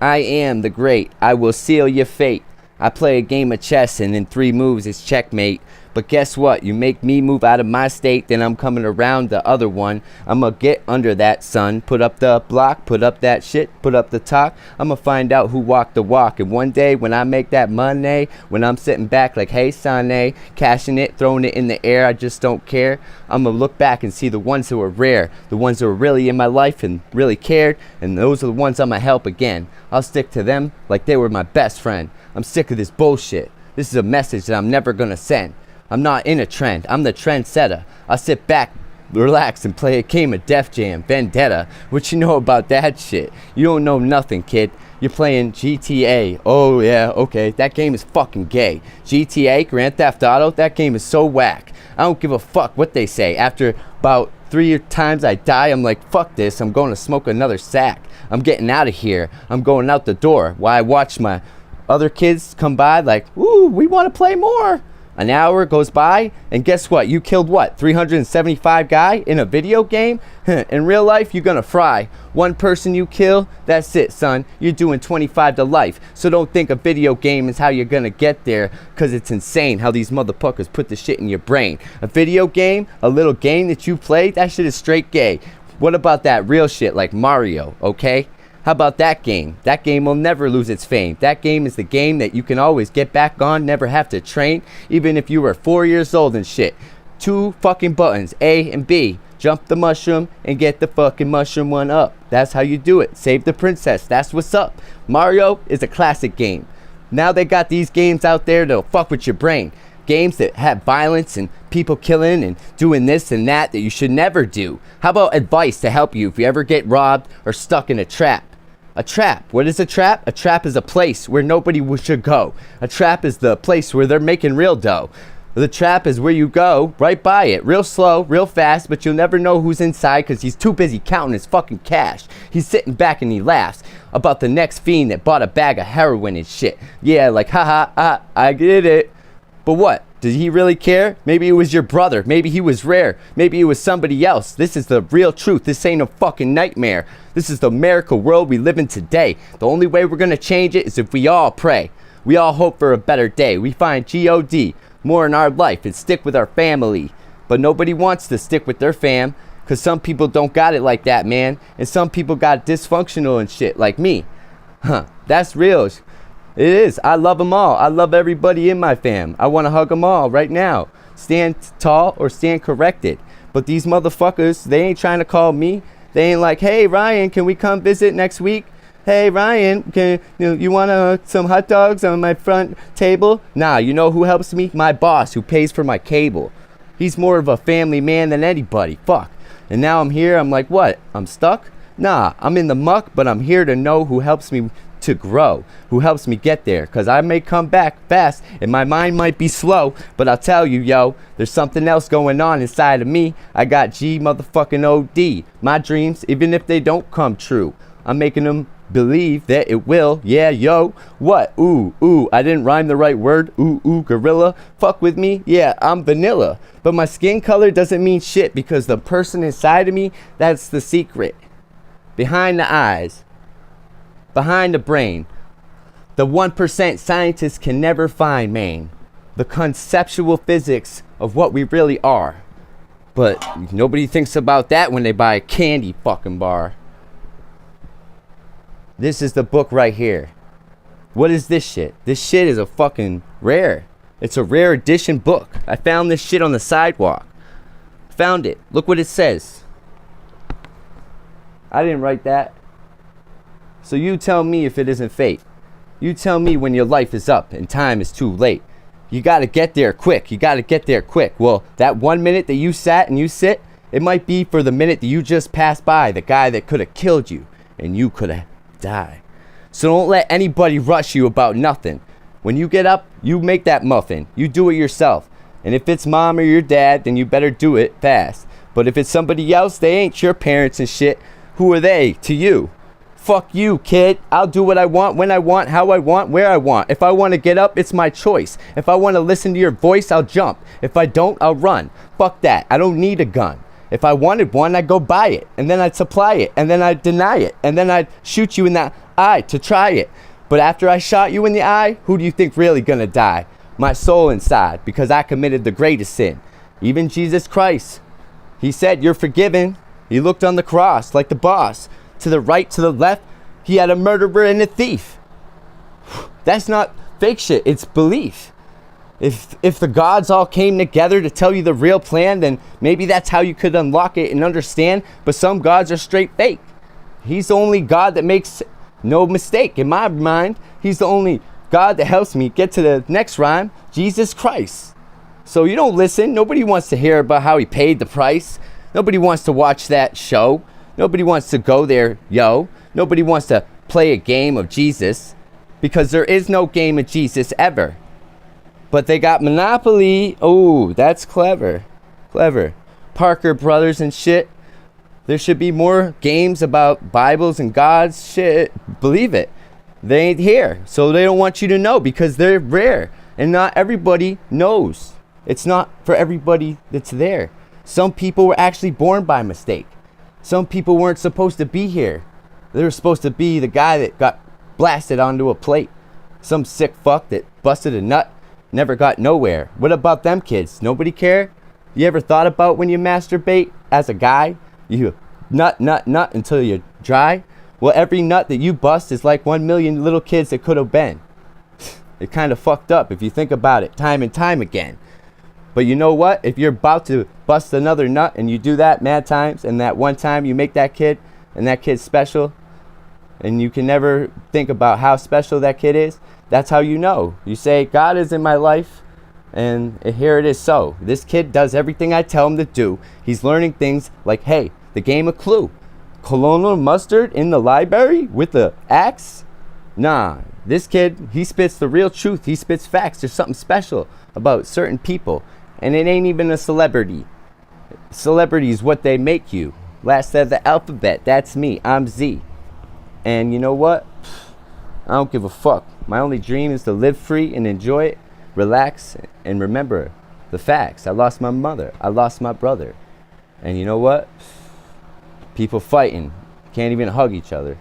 I am the great. I will seal your fate. I play a game of chess and in 3 moves it's checkmate. But guess what? You make me move out of my state, then I'm coming around the other one. I'ma get under that, son. Put up the block, put up that shit, put up the talk. I'ma find out who walked the walk. And one day when I make that money, when I'm sitting back like, hey, Sane, cashing it, throwing it in the air, I just don't care. I'ma look back and see the ones who were rare, the ones who were really in my life and really cared, and those are the ones I'ma help again. I'll stick to them like they were my best friend. I'm sick of this bullshit. This is a message that I'm never gonna send. I'm not in a trend, I'm the trendsetter. I sit back, relax, and play a game of Def Jam, Vendetta. What you know about that shit? You don't know nothing, kid. You're playing GTA. Oh yeah, okay, that game is fucking gay. GTA, Grand Theft Auto, that game is so whack. I don't give a fuck what they say. After about 3 times I die, I'm like, fuck this, I'm going to smoke another sack. I'm getting out of here. I'm going out the door while I watch my other kids come by like, ooh, we want to play more. An hour goes by, and guess what? You killed what? 375 guy in a video game? In real life, you're gonna fry. One person you kill, that's it, son. You're doing 25 to life. So don't think a video game is how you're gonna get there, cause it's insane how these motherfuckers put the shit in your brain. A video game, a little game that you play, that shit is straight gay. What about that real shit like Mario, okay? How about that game? That game will never lose its fame. That game is the game that you can always get back on, never have to train, even if you were 4 years old and shit. 2 fucking buttons, A and B. Jump the mushroom and get the fucking mushroom one up. That's how you do it. Save the princess. That's what's up. Mario is a classic game. Now they got these games out there that'll fuck with your brain. Games that have violence and people killing and doing this and that you should never do. How about advice to help you if you ever get robbed or stuck in a trap? A trap. What is a trap? A trap is a place where nobody should go. A trap is the place where they're making real dough. The trap is where you go right by it, real slow, real fast, but you'll never know who's inside because he's too busy counting his fucking cash. He's sitting back and he laughs about the next fiend that bought a bag of heroin and shit. Yeah, like, haha, I get it. But what? Did he really care? Maybe it was your brother. Maybe he was rare. Maybe it was somebody else. This is the real truth. This ain't a fucking nightmare. This is the miracle world we live in today. The only way we're gonna change it is if we all pray. We all hope for a better day. We find God more in our life and stick with our family. But nobody wants to stick with their fam because some people don't got it like that, man. And some people got dysfunctional and shit like me. That's real. It is. I love them all. I love everybody in my fam. I want to hug them all right now. Stand tall or stand corrected. But these motherfuckers, they ain't trying to call me. They ain't like, hey, Ryan, can we come visit next week? Hey, Ryan, you want some hot dogs on my front table? Nah, you know who helps me? My boss, who pays for my cable. He's more of a family man than anybody. Fuck. And now I'm here. I'm like, what? I'm stuck? Nah, I'm in the muck, but I'm here to know who helps me to grow, who helps me get there, because I may come back fast and my mind might be slow, but I'll tell you, yo, there's something else going on inside of me. I got G motherfucking OD. My dreams, even if they don't come true, I'm making them believe that it will. Yeah, yo, what? Ooh, I didn't rhyme the right word. Ooh, gorilla. Fuck with me. Yeah, I'm vanilla, but my skin color doesn't mean shit because the person inside of me, that's the secret. Behind the eyes, behind the brain, the 1% scientists can never find, man. The conceptual physics of what we really are. But nobody thinks about that when they buy a candy fucking bar. This is the book right here. What is this shit? This shit is a fucking rare. It's a rare edition book. I found this shit on the sidewalk. Found it. Look what it says. I didn't write that. So you tell me if it isn't fate. You tell me when your life is up and time is too late. You gotta get there quick. You gotta get there quick. Well, that 1 minute that you sat and you sit, it might be for the minute that you just passed by the guy that could have killed you and you could have died. So don't let anybody rush you about nothing. When you get up, you make that muffin. You do it yourself. And if it's mom or your dad, then you better do it fast. But if it's somebody else, they ain't your parents and shit. Who are they to you? Fuck you, kid. I'll do what I want, when I want, how I want, where I want. If I want to get up, it's my choice. If I want to listen to your voice, I'll jump. If I don't, I'll run. Fuck that. I don't need a gun. If I wanted one, I'd go buy it. And then I'd supply it. And then I'd deny it. And then I'd shoot you in the eye to try it. But after I shot you in the eye, who do you think really gonna die? My soul inside, because I committed the greatest sin. Even Jesus Christ, he said, you're forgiven. He looked on the cross like the boss. To the right, to the left, he had a murderer and a thief. That's not fake shit, it's belief. If the gods all came together to tell you the real plan, then maybe that's how you could unlock it and understand. But some gods are straight fake. He's the only God that makes no mistake. In my mind, he's the only God that helps me get to the next rhyme, Jesus Christ. So you don't listen. Nobody wants to hear about how he paid the price. Nobody wants to watch that show. Nobody wants to go there, yo. Nobody wants to play a game of Jesus, because there is no game of Jesus ever. But they got Monopoly. Oh, that's clever. Clever. Parker Brothers and shit. There should be more games about Bibles and gods. Shit. Believe it. They ain't here. So they don't want you to know, because they're rare. And not everybody knows. It's not for everybody that's there. Some people were actually born by mistake. Some people weren't supposed to be here. They were supposed to be the guy that got blasted onto a plate. Some sick fuck that busted a nut, never got nowhere. What about them kids? Nobody care? You ever thought about when you masturbate as a guy? You nut until you're dry? Well, every nut that you bust is like 1 million little kids that could have been. It kind of fucked up if you think about it time and time again. But you know what? If you're about to bust another nut and you do that mad times, and that one time you make that kid, and that kid's special, and you can never think about how special that kid is, that's how you know. You say, God is in my life, and here it is so. This kid does everything I tell him to do. He's learning things like, hey, the game of Clue. Colonel Mustard in the library with the axe? Nah, this kid, he spits the real truth. He spits facts. There's something special about certain people. And it ain't even a celebrity. Celebrity is what they make you. Last letter of the alphabet. That's me. I'm Z. And you know what? I don't give a fuck. My only dream is to live free and enjoy it, relax, and remember the facts. I lost my mother. I lost my brother. And you know what? People fighting. Can't even hug each other.